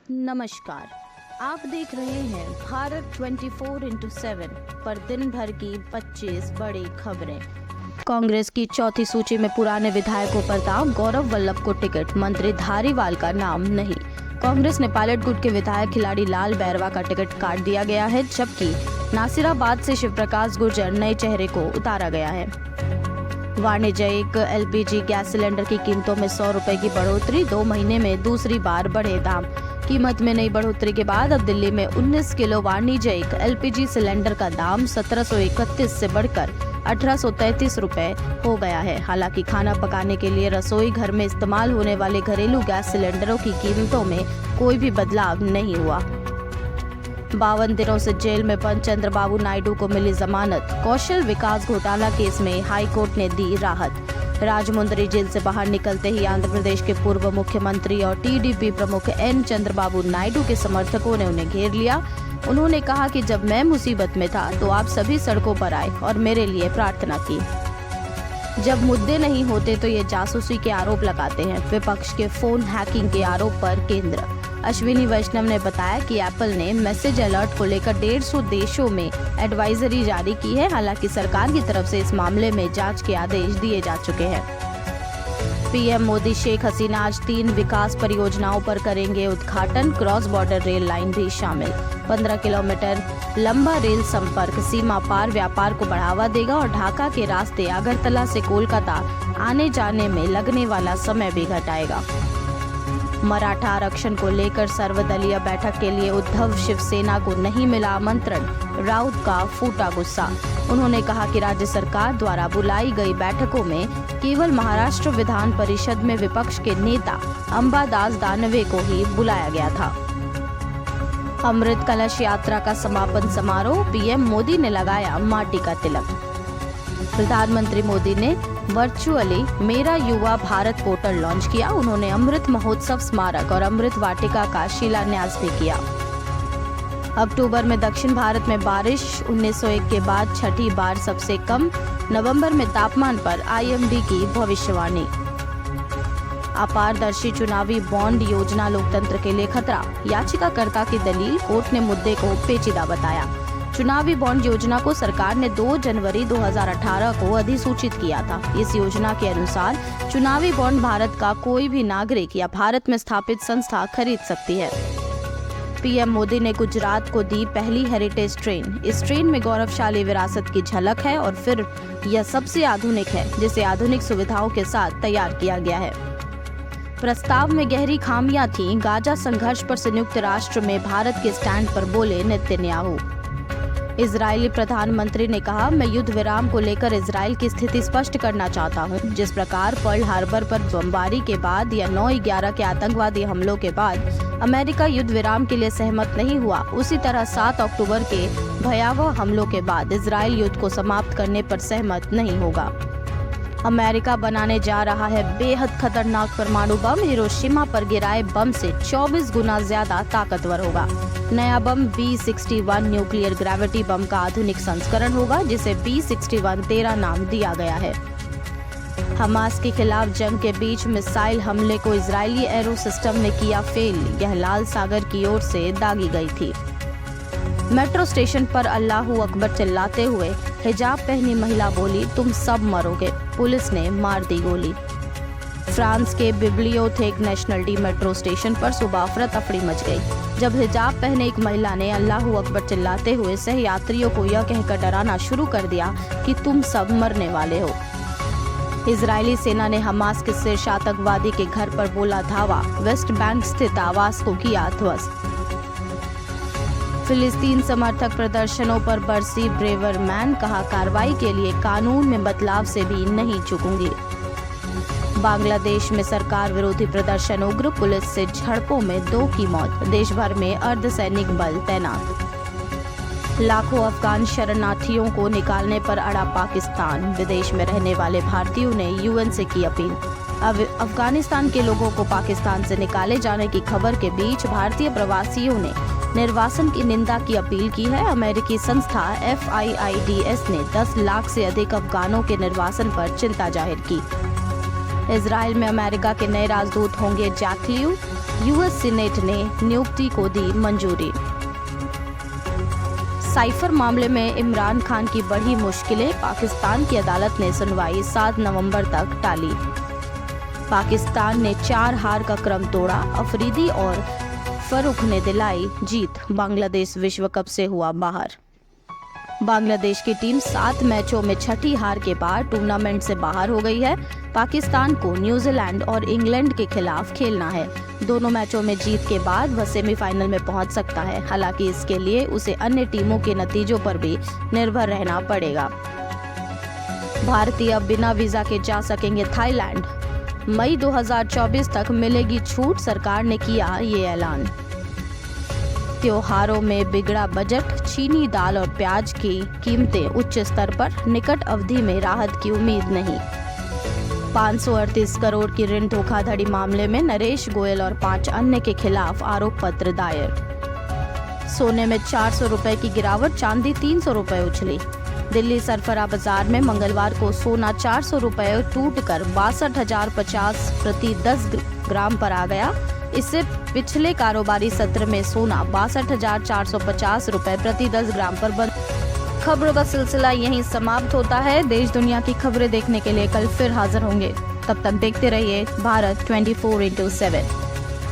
नमस्कार, आप देख रहे हैं भारत 24x7 पर दिन भर की 25 बड़ी खबरें। कांग्रेस की चौथी सूची में पुराने विधायकों पर दांव, गौरव वल्लभ को टिकट, मंत्री धारीवाल का नाम नहीं। कांग्रेस ने पायलट गुट के विधायक खिलाड़ी लाल बैरवा का टिकट काट दिया गया है, जबकि नासिराबाद से शिव प्रकाश गुर्जर नए चेहरे को उतारा गया है। वाणिज्यिक एलपीजी गैस सिलेंडर की कीमतों में 100 रुपए की बढ़ोतरी, 2 महीने में दूसरी बार बढ़े दाम। कीमत में नई बढ़ोतरी के बाद अब दिल्ली में 19 किलो वाणिज्यिक एलपीजी सिलेंडर का दाम 1731 से बढ़कर 1833 रुपए हो गया है। हालांकि खाना पकाने के लिए रसोई घर में इस्तेमाल होने वाले घरेलू गैस सिलेंडरों की कीमतों में कोई भी बदलाव नहीं हुआ। 52 दिनों से जेल में बंद चंद्रबाबू नायडू को मिली जमानत, कौशल विकास घोटाला केस में हाईकोर्ट ने दी राहत। राजमुंदरी जेल से बाहर निकलते ही आंध्र प्रदेश के पूर्व मुख्यमंत्री और टीडीपी प्रमुख एन चंद्रबाबू नायडू के समर्थकों ने उन्हें घेर लिया। उन्होंने कहा कि जब मैं मुसीबत में था तो आप सभी सड़कों पर आए और मेरे लिए प्रार्थना की। जब मुद्दे नहीं होते तो ये जासूसी के आरोप लगाते हैं। विपक्ष के फोन हैकिंग के आरोप पर केंद्र। अश्विनी वैष्णव ने बताया कि एप्पल ने मैसेज अलर्ट को लेकर 150 देशों में एडवाइजरी जारी की है। हालांकि सरकार की तरफ से इस मामले में जांच के आदेश दिए जा चुके हैं। पीएम मोदी शेख हसीना आज 3 विकास परियोजनाओं पर करेंगे उद्घाटन, क्रॉस बॉर्डर रेल लाइन भी शामिल। 15 किलोमीटर लंबा रेल संपर्क सीमा पार व्यापार को बढ़ावा देगा और ढाका के रास्ते अगरतला से कोलकाता आने जाने में लगने वाला समय भी घटाएगा। मराठा आरक्षण को लेकर सर्वदलीय बैठक के लिए उद्धव शिवसेना को नहीं मिला आमंत्रण, राउत का फूटा गुस्सा। उन्होंने कहा कि राज्य सरकार द्वारा बुलाई गई बैठकों में केवल महाराष्ट्र विधान परिषद में विपक्ष के नेता अंबादास दानवे को ही बुलाया गया था। अमृत कलश यात्रा का समापन समारोह, पीएम मोदी ने लगाया माटी का तिलक। प्रधानमंत्री मोदी ने वर्चुअली मेरा युवा भारत पोर्टल लॉन्च किया। उन्होंने अमृत महोत्सव स्मारक और अमृत वाटिका का शिलान्यास भी किया। अक्टूबर में दक्षिण भारत में बारिश, 1901 के बाद छठी बार सबसे कम। नवंबर में तापमान पर आईएमडी की भविष्यवाणी। अपारदर्शी चुनावी बॉन्ड योजना लोकतंत्र के लिए खतरा, याचिकाकर्ता की दलील, कोर्ट ने मुद्दे को पेचीदा बताया। चुनावी बॉन्ड योजना को सरकार ने 2 जनवरी 2018 को अधिसूचित किया था। इस योजना के अनुसार चुनावी बॉन्ड भारत का कोई भी नागरिक या भारत में स्थापित संस्था खरीद सकती है। पीएम मोदी ने गुजरात को दी पहली हेरिटेज ट्रेन। इस ट्रेन में गौरवशाली विरासत की झलक है और फिर यह सबसे आधुनिक है, जिसे आधुनिक सुविधाओं के साथ तैयार किया गया है। प्रस्ताव में गहरी खामियां थीं। गाजा संघर्ष पर संयुक्त राष्ट्र में भारत के स्टैंड पर बोले नेतन्याहू। इजरायली प्रधानमंत्री ने कहा, मैं युद्ध विराम को लेकर इजरायल की स्थिति स्पष्ट करना चाहता हूं। जिस प्रकार पर्ल हार्बर पर बमबारी के बाद या 9/11 के आतंकवादी हमलों के बाद अमेरिका युद्ध विराम के लिए सहमत नहीं हुआ, उसी तरह 7 अक्टूबर के भयावह हमलों के बाद इजरायल युद्ध को समाप्त करने पर सहमत नहीं होगा। अमेरिका बनाने जा रहा है बेहद खतरनाक परमाणु बम। हिरोशिमा पर गिराए बम से 24 गुना ज्यादा ताकतवर होगा। नया बम B-61 न्यूक्लियर ग्रेविटी बम का आधुनिक संस्करण होगा, जिसे B-61 13 नाम दिया गया है। हमास के खिलाफ जंग के बीच मिसाइल हमले को इजरायली एरो सिस्टम ने किया फेल। यह लाल सागर की ओर से दागी गई थी। मेट्रो स्टेशन पर अल्लाहू अकबर चिल्लाते हुए हिजाब पहनी महिला बोली, तुम सब मरोगे। पुलिस ने मार दी गोली। फ्रांस के बिब्लियोथेक नेशनल डी मेट्रो स्टेशन पर सुबह अफरा तफड़ी मच गई, जब हिजाब पहने एक महिला ने अल्लाहू अकबर चिल्लाते हुए सह यात्रियों को यह कहकर डराना शुरू कर दिया कि तुम सब मरने वाले हो। इजरायली सेना ने हमास के शीर्ष आतंकवादी के घर पर बोला धावा, वेस्ट बैंक स्थित आवास को किया ध्वस्त। फिलिस्तीन समर्थक प्रदर्शनों पर बरसी ब्रेवरमैन, कहा कार्रवाई के लिए कानून में बदलाव से भी नहीं चूकूंगी। बांग्लादेश में सरकार विरोधी प्रदर्शन उग्र, पुलिस से झड़पों में 2 की मौत। देश भर में अर्धसैनिक बल तैनात। लाखों अफगान शरणार्थियों को निकालने पर अड़ा पाकिस्तान। विदेश में रहने वाले भारतीयों ने यूएन से की अपील। अब अफगानिस्तान के लोगों को पाकिस्तान से निकाले जाने की खबर के बीच भारतीय प्रवासियों ने निर्वासन की निंदा की अपील की है। अमेरिकी संस्था FIIDS ने 10 लाख से अधिक अफगानों के निर्वासन पर चिंता जाहिर की। इजरायल में अमेरिका के नए राजदूत होंगे जैक लियू। यूएस सीनेट ने नियुक्ति को दी मंजूरी। साइफर मामले में इमरान खान की बढ़ी मुश्किलें, पाकिस्तान की अदालत ने सुनवाई 7 नवंबर तक टाली। पाकिस्तान ने 4 हार का क्रम तोड़ा, अफरीदी और फरूख ने दिलाई जीत, बांग्लादेश विश्व कप से हुआ बाहर। बांग्लादेश की टीम 7 मैचों में छठी हार के बाद टूर्नामेंट से बाहर हो गई है। पाकिस्तान को न्यूजीलैंड और इंग्लैंड के खिलाफ खेलना है। दोनों मैचों में जीत के बाद वह सेमीफाइनल में पहुंच सकता है। हालांकि इसके लिए उसे अन्य टीमों के नतीजों पर भी निर्भर रहना पड़ेगा। भारतीय अब बिना वीजा के जा सकेंगे थाईलैंड। मई 2024 तक मिलेगी छूट, सरकार ने किया ये ऐलान। त्योहारों में बिगड़ा बजट, चीनी, दाल और प्याज की कीमतें उच्च स्तर पर, निकट अवधि में राहत की उम्मीद नहीं। 538 करोड़ की ऋण धोखाधड़ी मामले में नरेश गोयल और 5 अन्य के खिलाफ आरोप पत्र दायर। सोने में 400 रुपए की गिरावट, चांदी 300 रुपए उछली। दिल्ली सरफरा बाजार में मंगलवार को सोना 400 रुपए टूटकर 62,050 प्रति 10 ग्राम पर आ गया। इससे पिछले कारोबारी सत्र में सोना 62,450 रुपए प्रति 10 ग्राम पर बंद। खबरों का सिलसिला यहीं समाप्त होता है। देश दुनिया की खबरें देखने के लिए कल फिर हाजिर होंगे। तब तक देखते रहिए भारत 24/7।